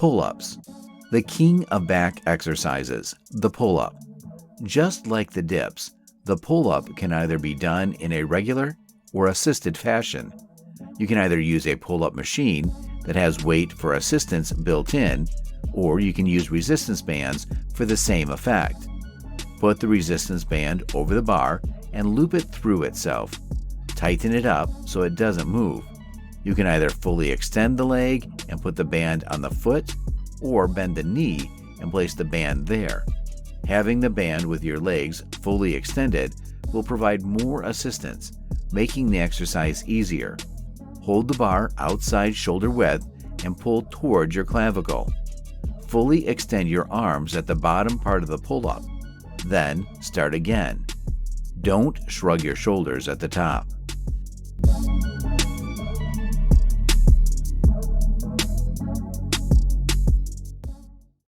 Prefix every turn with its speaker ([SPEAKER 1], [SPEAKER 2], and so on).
[SPEAKER 1] Pull-ups. The king of back exercises, the pull-up. Just like the dips, the pull-up can either be done in a regular or assisted fashion. You can either use a pull-up machine that has weight for assistance built in, or you can use resistance bands for the same effect. Put the resistance band over the bar and loop it through itself. Tighten it up so it doesn't move. You can either fully extend the leg and put the band on the foot, or bend the knee and place the band there. Having the band with your legs fully extended will provide more assistance, making the exercise easier. Hold the bar outside shoulder width and pull towards your clavicle. Fully extend your arms at the bottom part of the pull-up. Then start again. Don't shrug your shoulders at the top.